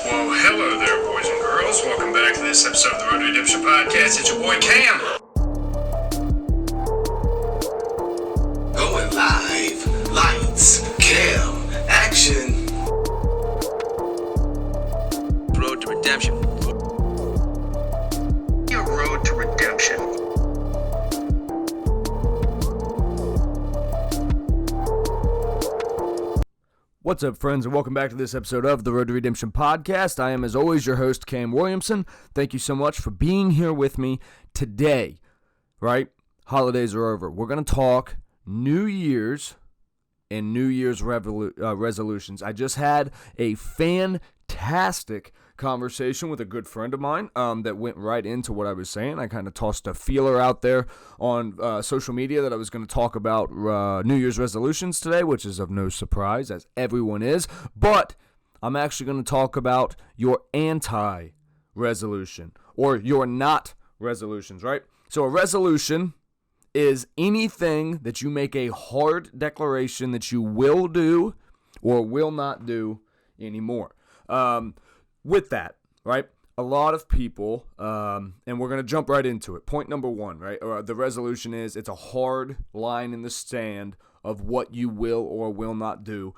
Well, hello there, boys and girls. Welcome back to this episode of the Road to Redemption Podcast. It's your boy Cam. Going live. Lights, cam, action. Road to Redemption. Your Road to Redemption. What's up, friends, and welcome back to this episode of the Road to Redemption Podcast. I am, as always, your host, Cam Williamson. Thank you so much for being here with me today, right? Holidays are over. We're going to talk New Year's and New Year's resolutions. I just had a fantastic conversation with a good friend of mine that went right into what I was saying. I kind of tossed a feeler out there on social media that I was going to talk about New Year's resolutions today, which is of no surprise, as everyone is. But I'm actually going to talk about your anti-resolution, or your not resolutions, right? So a resolution is anything that you make a hard declaration that you will do or will not do anymore. With that, right, a lot of people, and we're going to jump right into it. Point number one, right, the resolution is it's a hard line in the sand of what you will or will not do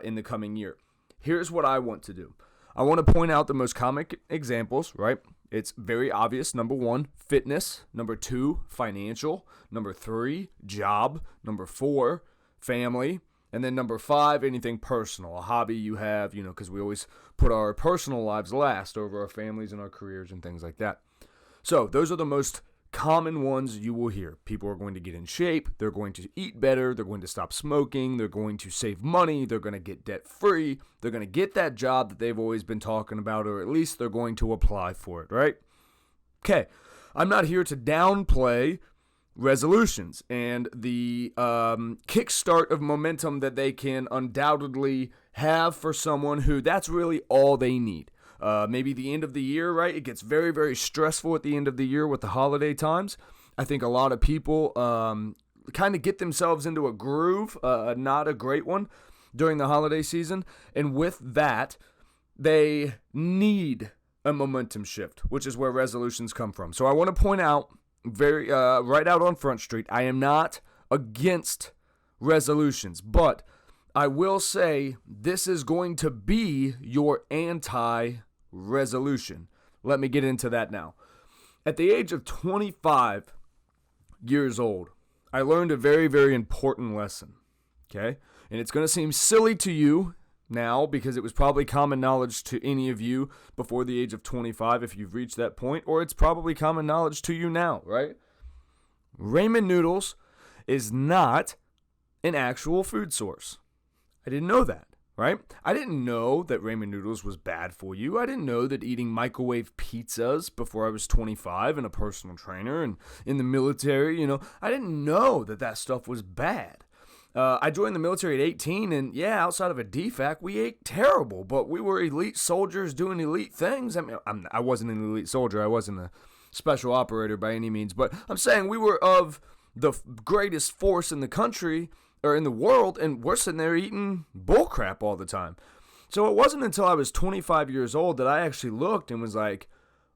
in the coming year. Here's what I want to do. I want to point out the most common examples, right? It's very obvious. Number one, fitness. Number two, financial. Number three, job. Number four, family. And then number five, anything personal, a hobby you have, because we always put our personal lives last over our families and our careers and things like that. So those are the most common ones you will hear. People are going to get in shape. They're going to eat better. They're going to stop smoking. They're going to save money. They're going to get debt free. They're going to get that job that they've always been talking about, or at least they're going to apply for it, right? Okay, I'm not here to downplay resolutions and the kickstart of momentum that they can undoubtedly have for someone who that's really all they need. Maybe the end of the year, right? It gets very, very stressful at the end of the year with the holiday times. I think a lot of people kind of get themselves into a groove, not a great one, during the holiday season. And with that, they need a momentum shift, which is where resolutions come from. So I want to point out right out on Front Street, I am not against resolutions, but I will say this is going to be your anti-resolution. Let me get into that now. At the age of 25 years old, I learned a very, very important lesson, okay? And it's going to seem silly to you now because it was probably common knowledge to any of you before the age of 25 if you've reached that point, or it's probably common knowledge to you now, right? Ramen noodles is not an actual food source. I didn't know that, right? I didn't know that ramen noodles was bad for you. I didn't know that eating microwave pizzas before I was 25 and a personal trainer and in the military, I didn't know that stuff was bad. I joined the military at 18, and yeah, outside of a DFAC, we ate terrible, but we were elite soldiers doing elite things. I mean, I wasn't an elite soldier. I wasn't a special operator by any means, but I'm saying we were of the greatest force in the country, or in the world, and we're sitting there eating bullcrap all the time. So it wasn't until I was 25 years old that I actually looked and was like,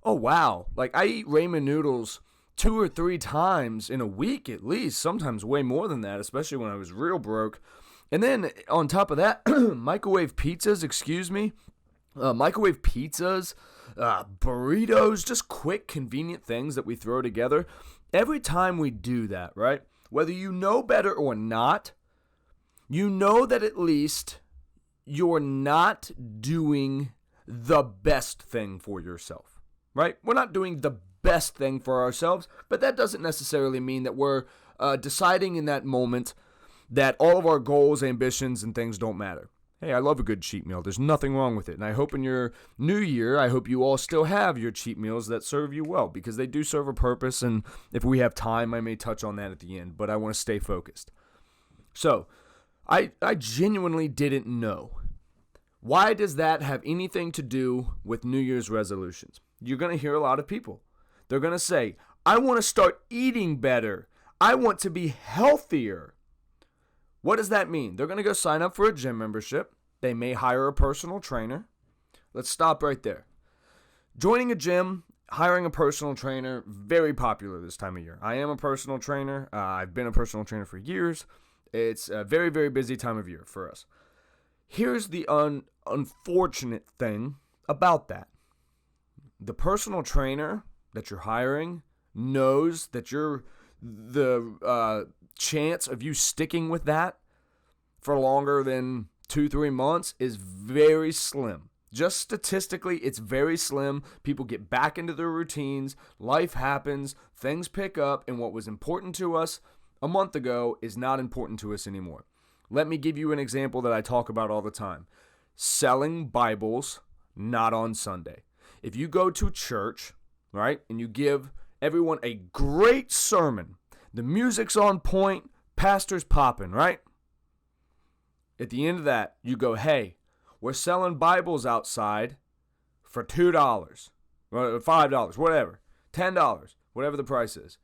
oh, wow, like I eat ramen noodles 2 or 3 times in a week at least, sometimes way more than that, especially when I was real broke. And then on top of that, microwave pizzas, burritos, just quick, convenient things that we throw together. Every time we do that, right, whether you know better or not, you know that at least you're not doing the best thing for yourself, right? We're not doing the best thing for ourselves, but that doesn't necessarily mean that we're deciding in that moment that all of our goals, ambitions, and things don't matter. Hey, I love a good cheat meal. There's nothing wrong with it. And I hope in your new year, I hope you all still have your cheat meals that serve you well, because they do serve a purpose. And if we have time, I may touch on that at the end, but I want to stay focused. So I genuinely didn't know. Why does that have anything to do with New Year's resolutions? You're going to hear a lot of people. They're going to say, I want to start eating better. I want to be healthier. What does that mean? They're going to go sign up for a gym membership. They may hire a personal trainer. Let's stop right there. Joining a gym, hiring a personal trainer, very popular this time of year. I am a personal trainer. I've been a personal trainer for years. It's a very, very busy time of year for us. Here's the unfortunate thing about that. The personal trainer that you're hiring knows that the chance of you sticking with that for longer than 2-3 months is very slim. Just statistically, it's very slim. People get back into their routines. Life happens. Things pick up. And what was important to us a month ago is not important to us anymore. Let me give you an example that I talk about all the time. Selling Bibles, not on Sunday. If you go to church, right, and you give everyone a great sermon, the music's on point, pastor's popping, right? At the end of that, you go, hey, we're selling Bibles outside for $2, or $5, whatever, $10, whatever the price is.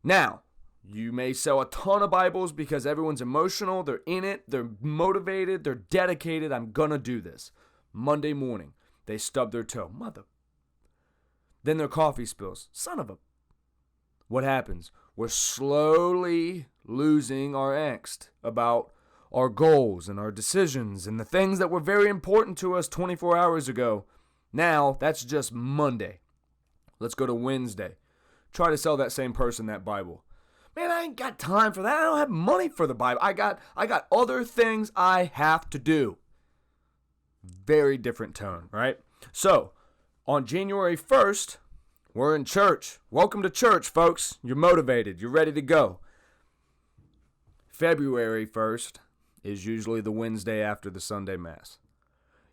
Now, you may sell a ton of Bibles because everyone's emotional, they're in it, they're motivated, they're dedicated, I'm gonna do this. Monday morning, they stub their toe. Mother. Then their coffee spills. Son of a. What happens? We're slowly losing our angst about our goals and our decisions and the things that were very important to us 24 hours ago. Now, that's just Monday. Let's go to Wednesday. Try to sell that same person that Bible. Man, I ain't got time for that. I don't have money for the Bible. I got other things I have to do. Very different tone, right? So, on January 1st, we're in church. Welcome to church, folks. You're motivated. You're ready to go. February 1st is usually the Wednesday after the Sunday Mass.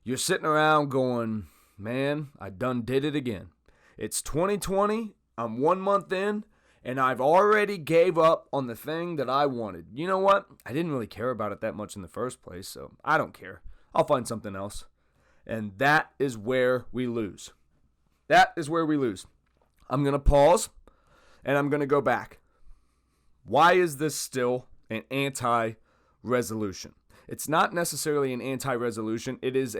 You're sitting around going, man, I done did it again. It's 2020. I'm 1 month in, and I've already gave up on the thing that I wanted. You know what? I didn't really care about it that much in the first place, so I don't care. I'll find something else. And that is where we lose. That is where we lose. I'm going to pause, and I'm going to go back. Why is this still an anti-resolution? It's not necessarily an anti-resolution. It is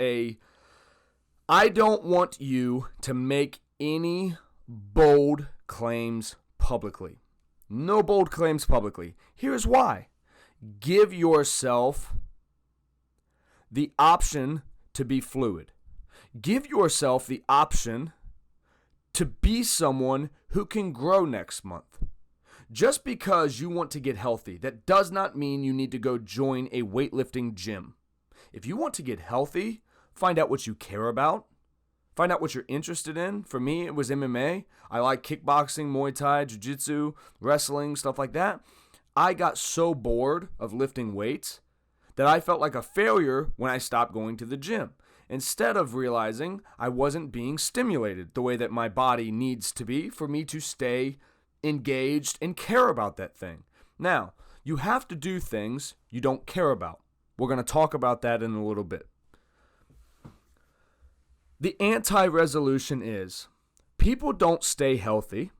I don't want you to make any bold claims publicly. No bold claims publicly. Here's why. Give yourself the option to be fluid. Give yourself the option to be someone who can grow next month. Just because you want to get healthy, that does not mean you need to go join a weightlifting gym. If you want to get healthy, find out what you care about. Find out what you're interested in. For me, it was MMA. I like kickboxing, Muay Thai, Jiu-Jitsu, wrestling, stuff like that. I got so bored of lifting weights that I felt like a failure when I stopped going to the gym. Instead of realizing I wasn't being stimulated the way that my body needs to be for me to stay engaged and care about that thing. Now, you have to do things you don't care about. We're going to talk about that in a little bit. The anti-resolution is people don't stay healthy,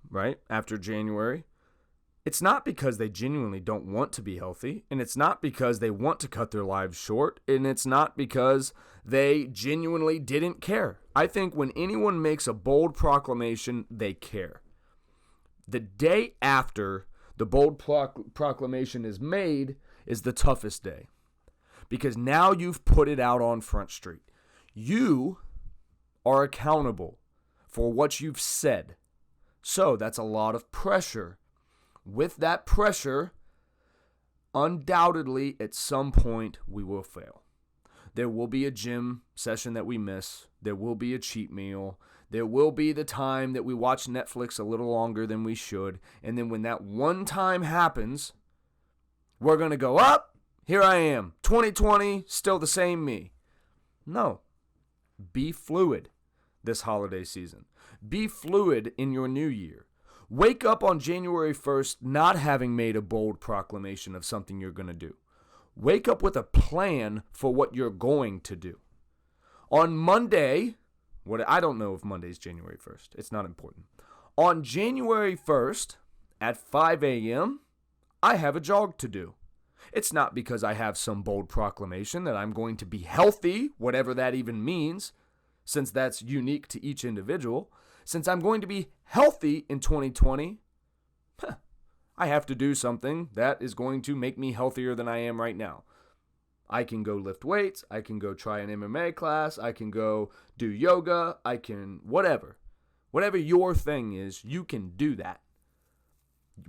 right, after January. It's not because they genuinely don't want to be healthy, and it's not because they want to cut their lives short, and it's not because they genuinely didn't care. I think when anyone makes a bold proclamation, they care. The day after the bold proclamation is made is the toughest day, because now you've put it out on Front Street. You are accountable for what you've said. So that's a lot of pressure. With that pressure, undoubtedly, at some point, we will fail. There will be a gym session that we miss. There will be a cheat meal. There will be the time that we watch Netflix a little longer than we should. And then when that one time happens, we're going to go up. Here I am, 2020, still the same me. No. Be fluid this holiday season. Be fluid in your new year. Wake up on January 1st not having made a bold proclamation of something you're going to do. Wake up with a plan for what you're going to do. On Monday, I don't know if Monday's January 1st. It's not important. On January 1st at 5 a.m., I have a jog to do. It's not because I have some bold proclamation that I'm going to be healthy, whatever that even means, since that's unique to each individual. Since I'm going to be healthy in 2020, I have to do something that is going to make me healthier than I am right now. I can go lift weights. I can go try an MMA class. I can go do yoga. I can whatever. Whatever your thing is, you can do that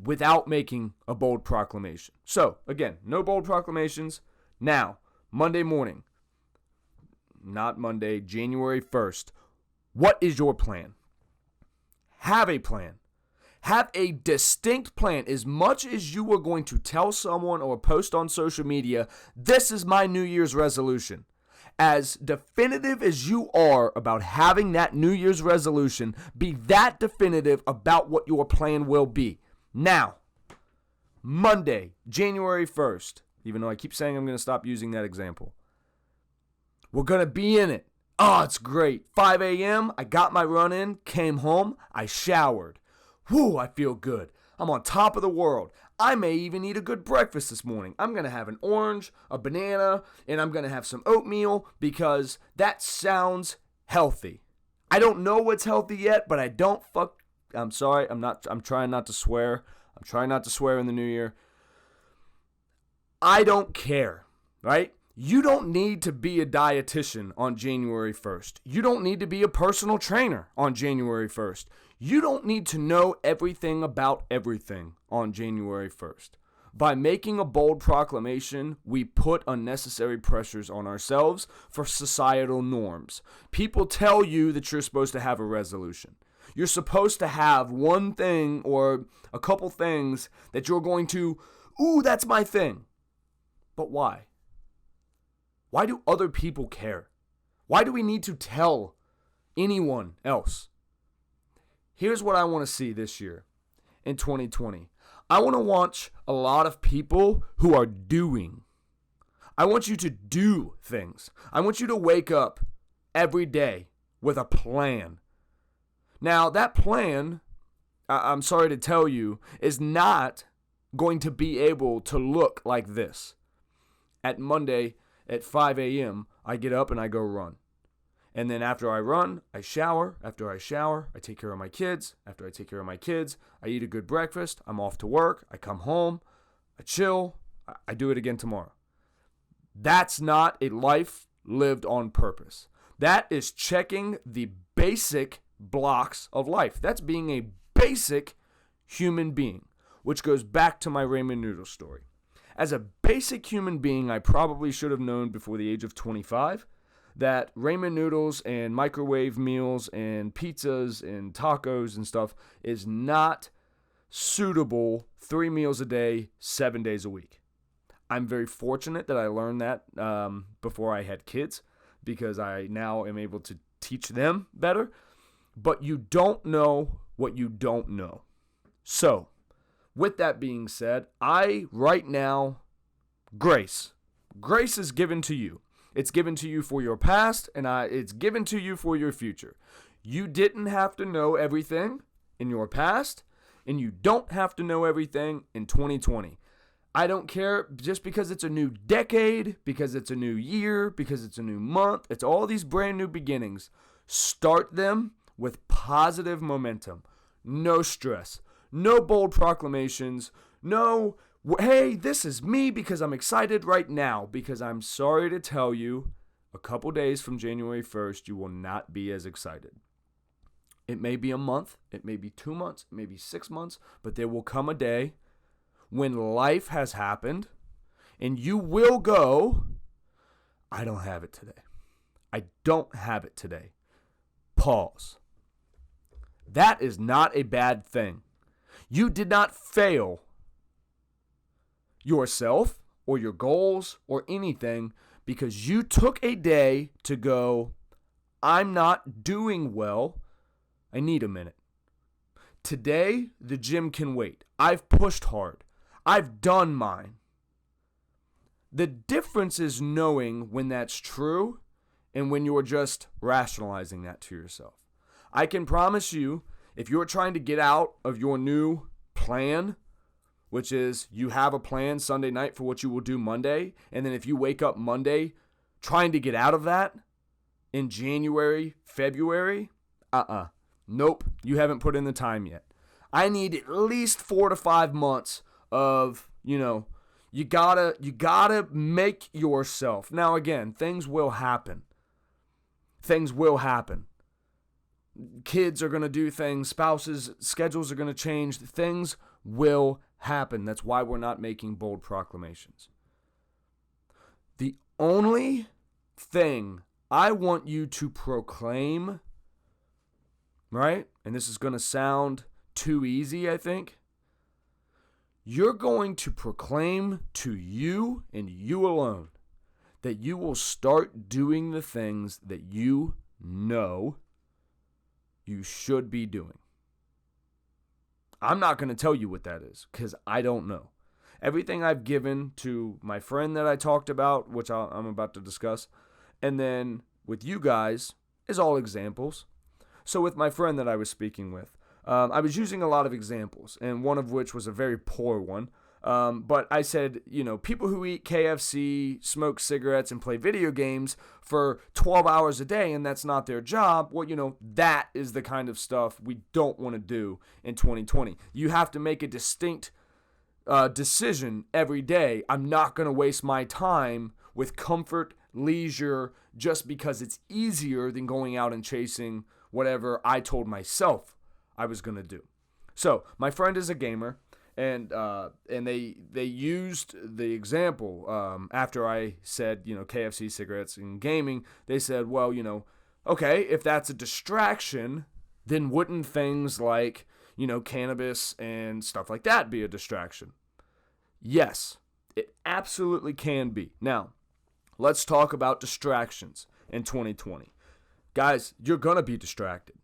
without making a bold proclamation. So, again, no bold proclamations. Now, Monday morning, not Monday, January 1st, what is your plan? Have a plan. Have a distinct plan. As much as you are going to tell someone or post on social media, this is my New Year's resolution. As definitive as you are about having that New Year's resolution, be that definitive about what your plan will be. Now, Monday, January 1st, even though I keep saying I'm going to stop using that example, we're going to be in it. Oh, it's great. 5 a.m., I got my run in, came home, I showered. Whew, I feel good. I'm on top of the world. I may even eat a good breakfast this morning. I'm going to have an orange, a banana, and I'm going to have some oatmeal because that sounds healthy. I don't know what's healthy yet, but I'm sorry. I'm trying not to swear. I'm trying not to swear in the new year. I don't care, right? You don't need to be a dietitian on January 1st. You don't need to be a personal trainer on January 1st. You don't need to know everything about everything on January 1st. By making a bold proclamation, we put unnecessary pressures on ourselves for societal norms. People tell you that you're supposed to have a resolution. You're supposed to have one thing or a couple things that you're going to, that's my thing. But why? Why do other people care? Why do we need to tell anyone else? Here's what I want to see this year in 2020. I want to watch a lot of people who are doing. I want you to do things. I want you to wake up every day with a plan. Now, that plan, I'm sorry to tell you, is not going to be able to look like this. At Monday at 5 a.m., I get up and I go run. And then after I run, I shower. After I shower, I take care of my kids. After I take care of my kids, I eat a good breakfast. I'm off to work. I come home. I chill. I do it again tomorrow. That's not a life lived on purpose. That is checking the basic blocks of life. That's being a basic human being, which goes back to my ramen noodle story. As a basic human being, I probably should have known before the age of 25 that ramen noodles and microwave meals and pizzas and tacos and stuff is not suitable 3 meals a day, 7 days a week. I'm very fortunate that I learned that before I had kids because I now am able to teach them better. But you don't know what you don't know. So, with that being said, right now, grace is given to you. It's given to you for your past, and it's given to you for your future. You didn't have to know everything in your past, and you don't have to know everything in 2020. I don't care just because it's a new decade, because it's a new year, because it's a new month. It's all these brand new beginnings. Start them with positive momentum. No stress. No bold proclamations. No, hey, this is me because I'm excited right now. Because I'm sorry to tell you, a couple days from January 1st, you will not be as excited. It may be a month. It may be 2 months. It may be 6 months. But there will come a day when life has happened and you will go, I don't have it today. I don't have it today. Pause. That is not a bad thing. You did not fail yourself or your goals or anything because you took a day to go, I'm not doing well. I need a minute. Today, the gym can wait. I've pushed hard. I've done mine. The difference is knowing when that's true and when you're just rationalizing that to yourself. I can promise you, if you're trying to get out of your new plan which is you have a plan Sunday night for what you will do Monday, and then if you wake up Monday trying to get out of that in January, February, nope, you haven't put in the time yet. I need at least 4 to 5 months of, you gotta make yourself. Now again, things will happen. Things will happen. Kids are going to do things. Spouses' schedules are going to change. Things will happen. That's why we're not making bold proclamations. The only thing I want you to proclaim, right? And this is going to sound too easy, I think. You're going to proclaim to you and you alone that you will start doing the things that you know you should be doing. I'm not going to tell you what that is because I don't know. Everything I've given to my friend that I talked about, which I'm about to discuss, and then with you guys is all examples. So with my friend that I was speaking with, I was using a lot of examples, and one of which was a very poor one. But I said, people who eat KFC, smoke cigarettes, and play video games for 12 hours a day, and that's not their job, well, that is the kind of stuff we don't want to do in 2020. You have to make a distinct decision every day. I'm not going to waste my time with comfort, leisure, just because it's easier than going out and chasing whatever I told myself I was going to do. So, my friend is a gamer. And they used the example after I said, KFC, cigarettes, and gaming. They said, well, okay, if that's a distraction, then wouldn't things like, cannabis and stuff like that be a distraction? Yes, it absolutely can be. Now, let's talk about distractions in 2020. Guys, you're going to be distracted.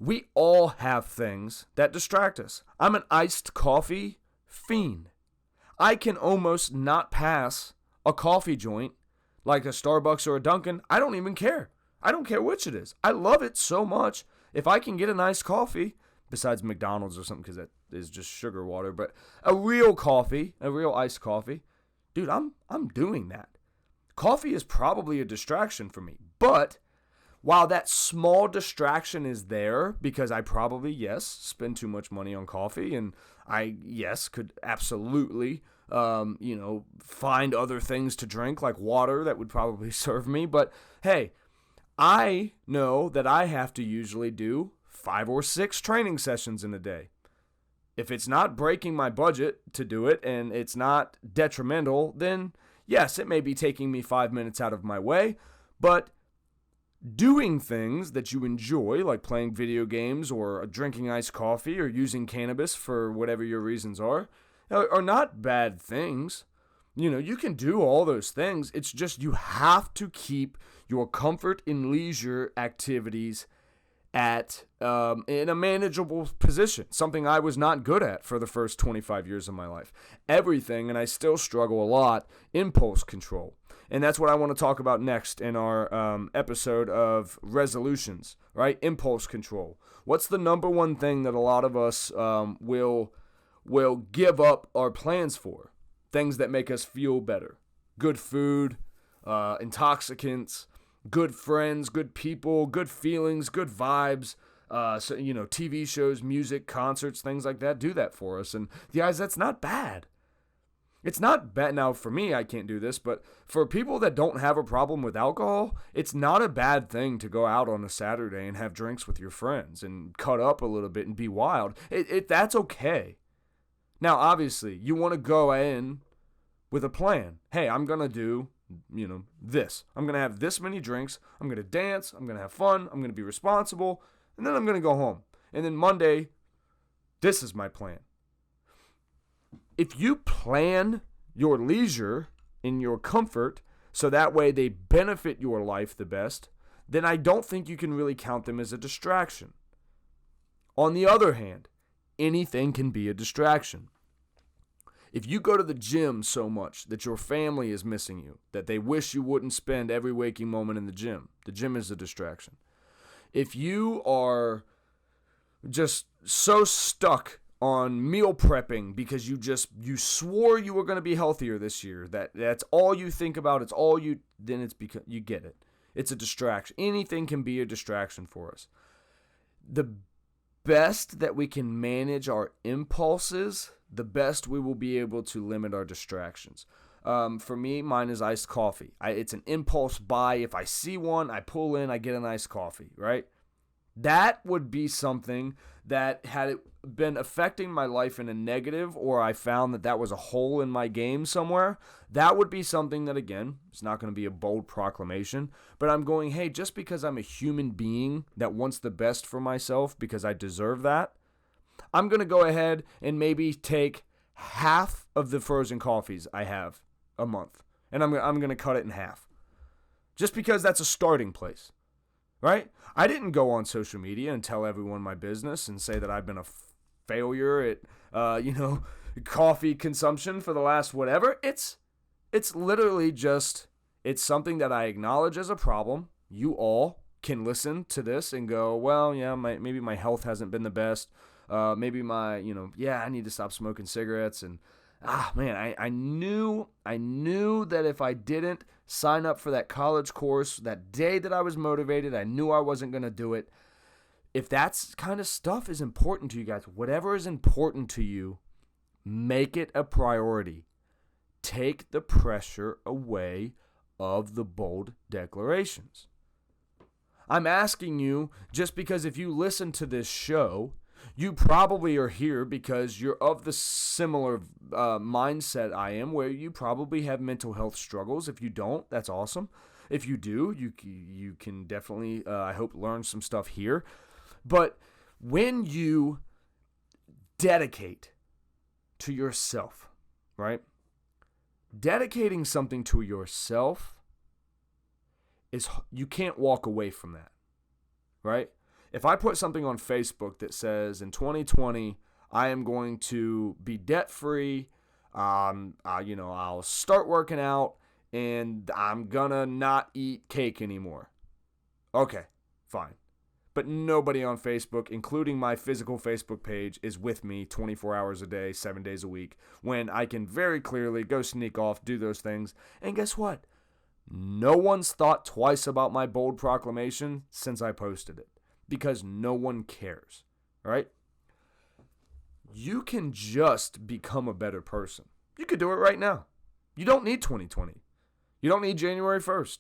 We all have things that distract us. I'm an iced coffee fiend. I can almost not pass a coffee joint like a Starbucks or a Dunkin'. I don't even care. I don't care which it is. I love it so much. If I can get a nice coffee, besides McDonald's or something because that is just sugar water, but a real coffee, a real iced coffee, dude, I'm doing that. Coffee is probably a distraction for me, but while that small distraction is there, because I probably, yes, spend too much money on coffee, and I, yes, could absolutely, find other things to drink, like water that would probably serve me. But, hey, I know that I have to usually do 5 or 6 training sessions in a day. If it's not breaking my budget to do it, and it's not detrimental, then, yes, it may be taking me 5 minutes out of my way, but doing things that you enjoy, like playing video games or drinking iced coffee or using cannabis for whatever your reasons are not bad things. You can do all those things. It's just you have to keep your comfort and leisure activities at in a manageable position, something I was not good at for the first 25 years of my life. Everything, and I still struggle a lot, impulse control. And that's what I want to talk about next in our episode of resolutions, right? Impulse control. What's the number one thing that a lot of us will give up our plans for? Things that make us feel better. Good food, intoxicants, good friends, good people, good feelings, good vibes. TV shows, music, concerts, things like that do that for us. And guys, that's not bad. It's not bad. Now, for me, I can't do this, but for people that don't have a problem with alcohol, it's not a bad thing to go out on a Saturday and have drinks with your friends and cut up a little bit and be wild. That's okay. Now, obviously, you want to go in with a plan. Hey, I'm going to do, this. I'm going to have this many drinks. I'm going to dance. I'm going to have fun. I'm going to be responsible. And then I'm going to go home. And then Monday, this is my plan. If you plan your leisure in your comfort so that way they benefit your life the best, then I don't think you can really count them as a distraction. On the other hand, anything can be a distraction. If you go to the gym so much that your family is missing you, that they wish you wouldn't spend every waking moment in the gym is a distraction. If you are just so stuck on meal prepping because you swore you were going to be healthier this year. That's all you think about. It's all you, then it's because you get it. It's a distraction. Anything can be a distraction for us. The best that we can manage our impulses, the best we will be able to limit our distractions. For me, mine is iced coffee. It's an impulse buy. If I see one, I pull in, I get an iced coffee, right? That would be something that had it been affecting my life in a negative, or I found that was a hole in my game somewhere, that would be something that, again, it's not going to be a bold proclamation, but I'm going, hey, just because I'm a human being that wants the best for myself because I deserve that, I'm going to go ahead and maybe take half of the frozen coffees I have a month, and I'm going to cut it in half, just because that's a starting place. Right? I didn't go on social media and tell everyone my business and say that I've been a failure at, coffee consumption for the last whatever. It's literally just, it's something that I acknowledge as a problem. You all can listen to this and go, well, yeah, maybe my health hasn't been the best. Maybe I need to stop smoking cigarettes. And, I knew that if I didn't sign up for that college course that day that I was motivated, I knew I wasn't going to do it. If that kind of stuff is important to you guys, whatever is important to you, make it a priority. Take the pressure away of the bold declarations. I'm asking you, just because if you listen to this show, you probably are here because you're of the similar mindset I am, where you probably have mental health struggles. If you don't, that's awesome. If you do, you can definitely, I hope, learn some stuff here. But when you dedicate to yourself, right? Dedicating something to yourself you can't walk away from that, right? If I put something on Facebook that says in 2020, I am going to be debt-free, I'll start working out, and I'm gonna not eat cake anymore. Okay, fine. But nobody on Facebook, including my physical Facebook page, is with me 24 hours a day, 7 days a week, when I can very clearly go sneak off, do those things. And guess what? No one's thought twice about my bold proclamation since I posted it. Because no one cares, right? You can just become a better person. You could do it right now. You don't need 2020. You don't need January 1st.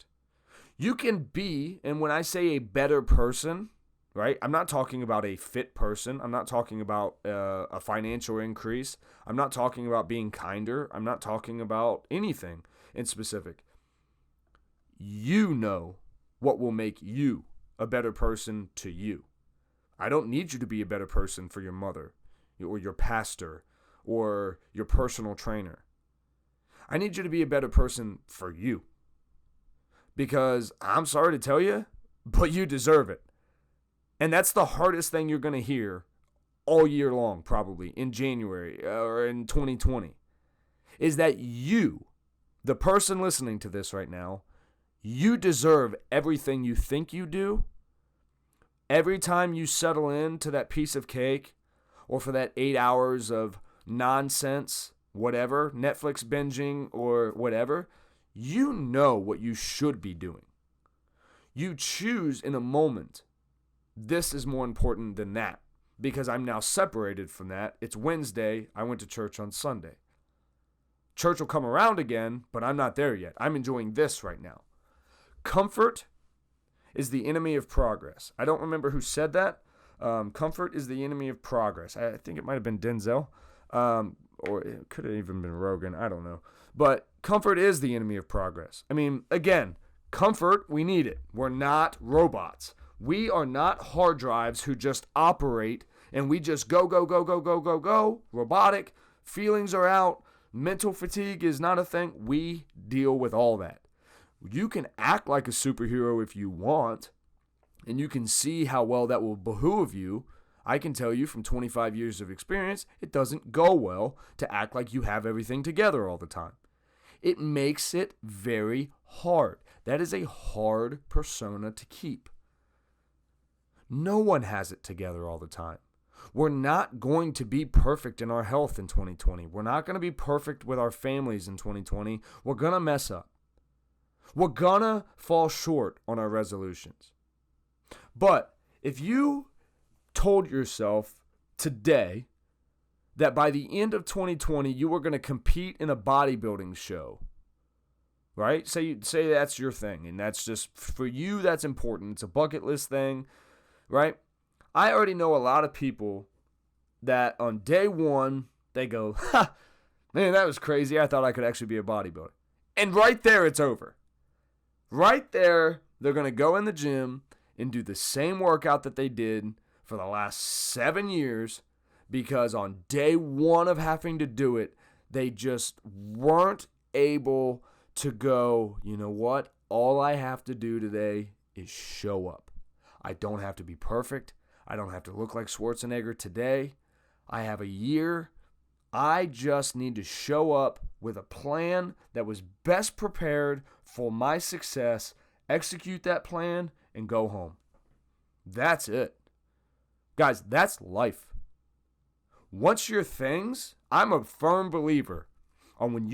You can be, and when I say a better person, right, I'm not talking about a fit person. I'm not talking about a financial increase. I'm not talking about being kinder. I'm not talking about anything in specific. You know what will make you a better person to you. I don't need you to be a better person for your mother or your pastor or your personal trainer. I need you to be a better person for you. Because I'm sorry to tell you, but you deserve it. And that's the hardest thing you're going to hear all year long, probably in January or in 2020, is that you, the person listening to this right now, you deserve everything you think you do. Every time you settle into that piece of cake or for that 8 hours of nonsense, whatever, Netflix binging or whatever, you know what you should be doing. You choose in a moment, this is more important than that because I'm now separated from that. It's Wednesday. I went to church on Sunday. Church will come around again, but I'm not there yet. I'm enjoying this right now. Comfort is the enemy of progress. I don't remember who said that. Comfort is the enemy of progress. I think it might have been Denzel, or it could have even been Rogan. I don't know. But comfort is the enemy of progress. I mean, again, comfort, we need it. We're not robots. We are not hard drives who just operate and we just go, robotic. Feelings are out. Mental fatigue is not a thing. We deal with all that. You can act like a superhero if you want, and you can see how well that will behoove you. I can tell you from 25 years of experience, it doesn't go well to act like you have everything together all the time. It makes it very hard. That is a hard persona to keep. No one has it together all the time. We're not going to be perfect in our health in 2020. We're not going to be perfect with our families in 2020. We're going to mess up. We're going to fall short on our resolutions. But if you told yourself today that by the end of 2020 you were going to compete in a bodybuilding show, right? Say that's your thing, and that's just, for you, that's important. It's a bucket list thing, right? I already know a lot of people that on day one, they go, ha, man, that was crazy. I thought I could actually be a bodybuilder. And right there, it's over. Right there, they're going to go in the gym and do the same workout that they did for the last 7 years, because on day one of having to do it, they just weren't able to go, you know what? All I have to do today is show up. I don't have to be perfect. I don't have to look like Schwarzenegger today. I have a year. I just need to show up with a plan that was best prepared for my success, execute that plan, and go home. That's it. Guys, that's life. Once your things, I'm a firm believer on when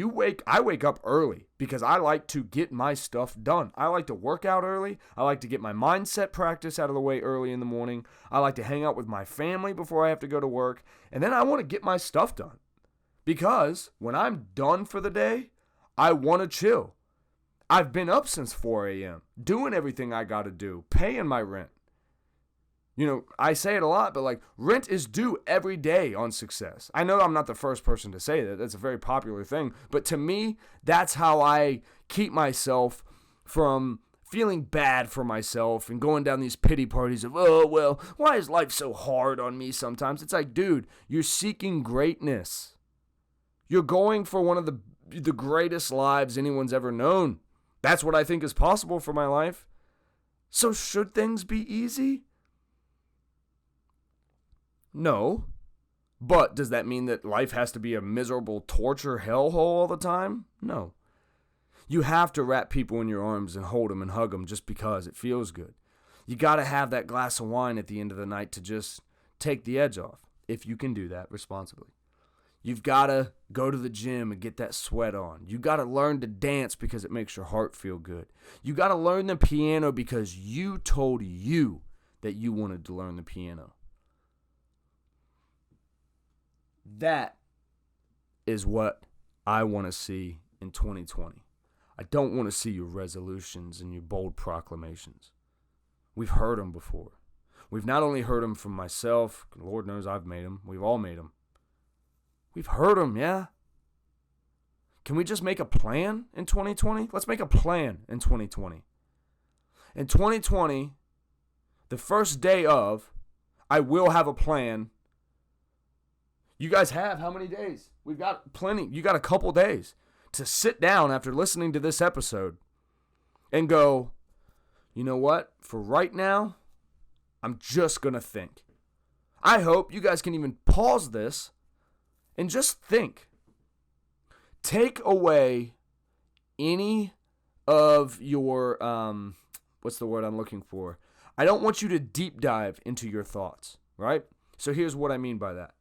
I wake up early because I like to get my stuff done. I like to work out early. I like to get my mindset practice out of the way early in the morning. I like to hang out with my family before I have to go to work. And then I want to get my stuff done. Because when I'm done for the day, I want to chill. I've been up since 4 a.m. doing everything I got to do, paying my rent. You know, I say it a lot, but like, rent is due every day on success. I know I'm not the first person to say that. That's a very popular thing. But to me, that's how I keep myself from feeling bad for myself and going down these pity parties of, oh, well, why is life so hard on me sometimes? It's like, dude, you're seeking greatness. You're going for one of the greatest lives anyone's ever known. That's what I think is possible for my life. So should things be easy? No. But does that mean that life has to be a miserable torture hellhole all the time? No. You have to wrap people in your arms and hold them and hug them just because it feels good. You got to have that glass of wine at the end of the night to just take the edge off, if you can do that responsibly. You've got to go to the gym and get that sweat on. You got to learn to dance because it makes your heart feel good. You got to learn the piano because you told you that you wanted to learn the piano. That is what I want to see in 2020. I don't want to see your resolutions and your bold proclamations. We've heard them before. We've not only heard them from myself, Lord knows I've made them. We've all made them. We've heard them, yeah. Can we just make a plan in 2020? Let's make a plan in 2020. In 2020, the first day of, I will have a plan. You guys have how many days? We've got plenty. You got a couple days to sit down after listening to this episode and go, you know what? For right now, I'm just going to think. I hope you guys can even pause this and just think. Take away any of your, what's the word I'm looking for? I don't want you to deep dive into your thoughts, right? So here's what I mean by that.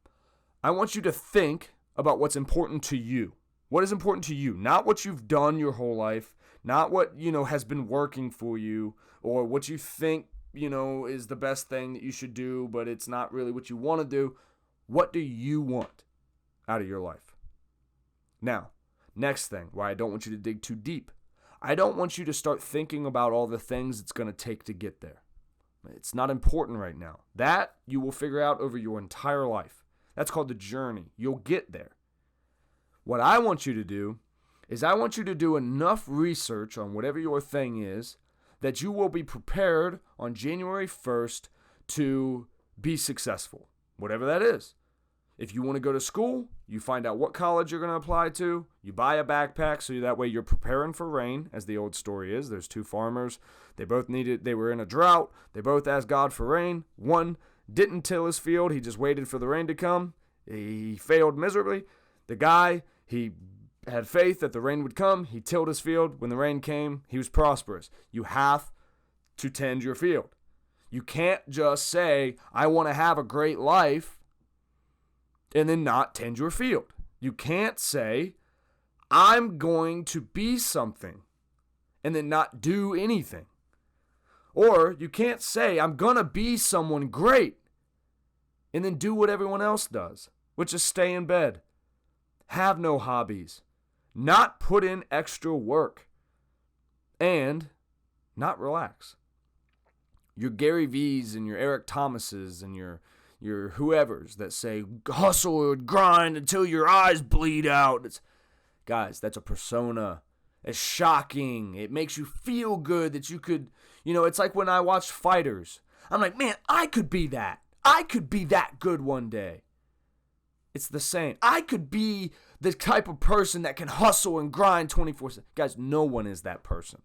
I want you to think about what's important to you. What is important to you? Not what you've done your whole life, not what, has been working for you, or what you think, is the best thing that you should do, but it's not really what you want to do. What do you want out of your life? Now, next thing, why I don't want you to dig too deep. I don't want you to start thinking about all the things it's going to take to get there. It's not important right now. That you will figure out over your entire life. That's called the journey. You'll get there. What I want you to do is I want you to do enough research on whatever your thing is that you will be prepared on January 1st to be successful, whatever that is. If you want to go to school, you find out what college you're going to apply to. You buy a backpack so that way you're preparing for rain, as the old story is. There's two farmers. They were in a drought. They both asked God for rain. One didn't till his field. He just waited for the rain to come. He failed miserably. The guy, he had faith that the rain would come. He tilled his field. When the rain came, he was prosperous. You have to tend your field. You can't just say, I want to have a great life, and then not tend your field. You can't say, I'm going to be something, and then not do anything. Or you can't say, I'm going to be someone great, and then do what everyone else does, which is stay in bed, have no hobbies, not put in extra work, and not relax. Your Gary V's and your Eric Thomases and your whoever's that say, hustle or grind until your eyes bleed out. Guys, that's a persona. It's shocking. It makes you feel good that you could, it's like when I watch fighters. I'm like, man, I could be that. I could be that good one day. It's the same. I could be the type of person that can hustle and grind 24/7. Guys, no one is that person.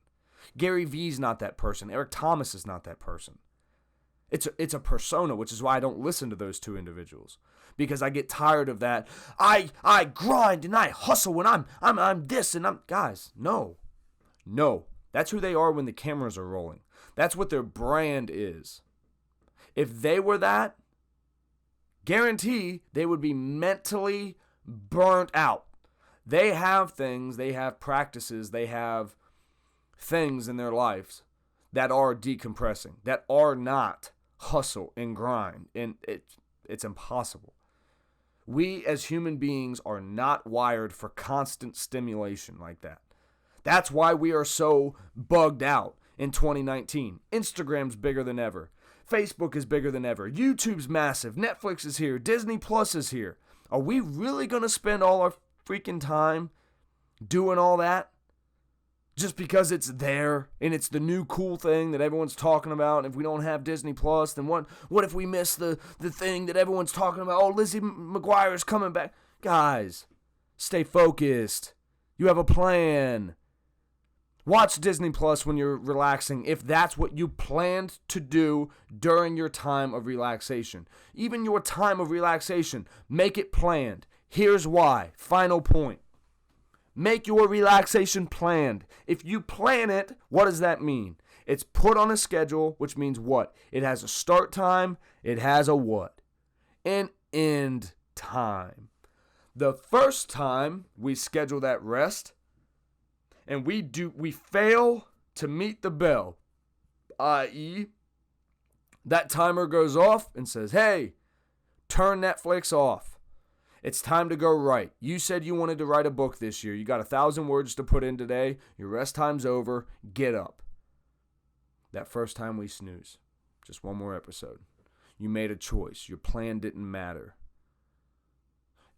Gary V's not that person. Eric Thomas is not that person. It's a persona, which is why I don't listen to those two individuals, because I get tired of that. I grind and I hustle and I'm this and I'm guys. No, that's who they are when the cameras are rolling. That's what their brand is. If they were that, guarantee they would be mentally burnt out. They have things, they have practices, they have things in their lives that are decompressing, that are not hustle and grind, and it's impossible. We as human beings are not wired for constant stimulation like that. That's why we are so bugged out in 2019. Instagram's bigger than ever. Facebook is bigger than ever. YouTube's massive. Netflix is here. Disney Plus is here. Are we really going to spend all our freaking time doing all that just because it's there and it's the new cool thing that everyone's talking about? And if we don't have Disney Plus, then what if we miss the thing that everyone's talking about? Oh, Lizzie McGuire's coming back. Guys, stay focused. You have a plan. Watch Disney Plus when you're relaxing if that's what you planned to do during your time of relaxation. Even your time of relaxation, make it planned. Here's why. Final point. Make your relaxation planned. If you plan it, what does that mean? It's put on a schedule, which means what? It has a start time. It has a what? An end time. The first time we schedule that rest, and we fail to meet the bell, i.e., that timer goes off and says, hey, turn Netflix off. It's time to go write. You said you wanted to write a book this year. You got 1,000 words to put in today. Your rest time's over. Get up. That first time we snooze. Just one more episode. You made a choice. Your plan didn't matter.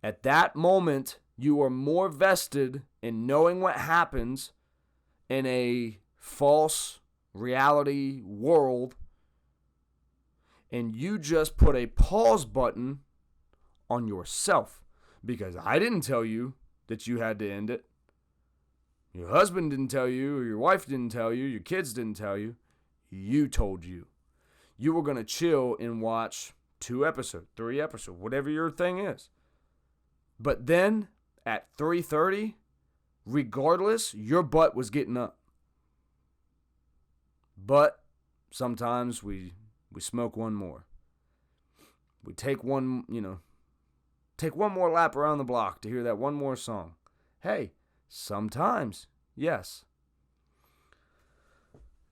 At that moment, you are more vested in knowing what happens in a false reality world, and you just put a pause button on yourself, because I didn't tell you that you had to end it. Your husband didn't tell you, or your wife didn't tell you, your kids didn't tell you. You told you. You were going to chill and watch 2 episodes, 3 episodes, whatever your thing is. But then at 3:30, regardless, your butt was getting up. But sometimes we smoke one more. We take one more lap around the block to hear that one more song. Hey, sometimes, yes.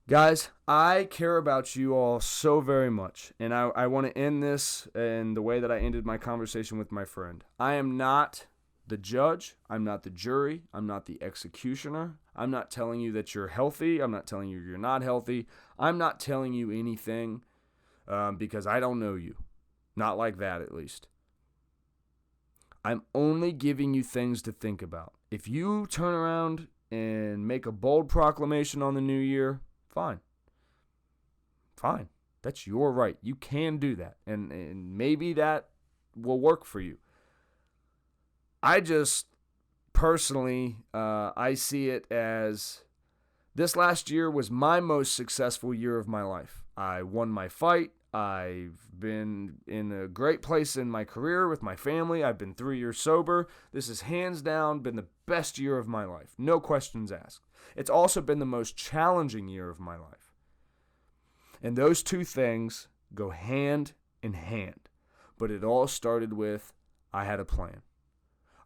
Guys, I care about you all so very much, and I want to end this in the way that I ended my conversation with my friend. I am not the judge. I'm not the jury. I'm not the executioner. I'm not telling you that you're healthy. I'm not telling you you're not healthy. I'm not telling you anything because I don't know you. Not like that, at least. I'm only giving you things to think about. If you turn around and make a bold proclamation on the new year, fine. That's your right. You can do that. And maybe that will work for you. I just personally, I see it as this last year was my most successful year of my life. I won my fight. I've been in a great place in my career with my family. I've been 3 years sober. This has hands down been the best year of my life. No questions asked. It's also been the most challenging year of my life. And those two things go hand in hand. But it all started with I had a plan.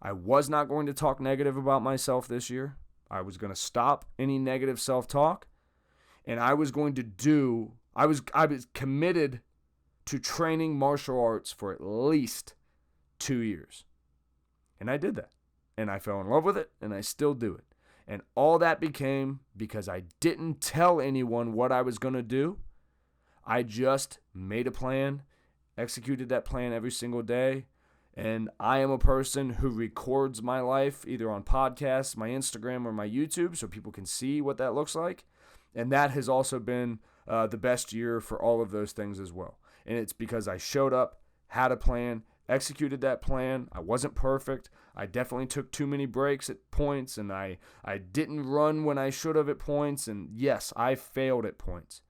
I was not going to talk negative about myself this year. I was going to stop any negative self-talk. And I was going to do, I was committed to training martial arts for at least 2 years. And I did that. And I fell in love with it, and I still do it. And all that became because I didn't tell anyone what I was going to do. I just made a plan, executed that plan every single day. And I am a person who records my life either on podcasts, my Instagram, or my YouTube so people can see what that looks like. And that has also been the best year for all of those things as well. And it's because I showed up, had a plan, executed that plan. I wasn't perfect. I definitely took too many breaks at points, and I didn't run when I should have at points. And yes, I failed at points.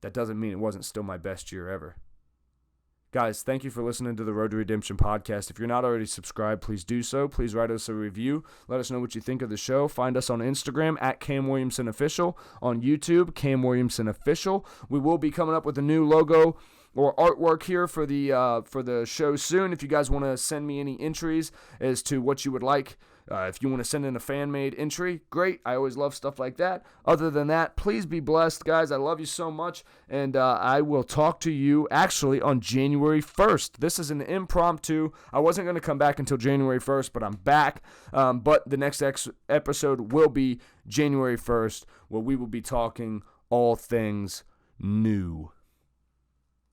That doesn't mean it wasn't still my best year ever. Guys, thank you for listening to the Road to Redemption podcast. If you're not already subscribed, please do so. Please write us a review. Let us know what you think of the show. Find us on Instagram at Cam Williamson Official. On YouTube, Cam Williamson Official. We will be coming up with a new logo or artwork here for the show soon. If you guys want to send me any entries as to what you would like, if you want to send in a fan-made entry, great. I always love stuff like that. Other than that, please be blessed, guys. I love you so much, and I will talk to you actually on January 1st. This is an impromptu. I wasn't going to come back until January 1st, but I'm back. But the next episode will be January 1st, where we will be talking all things new.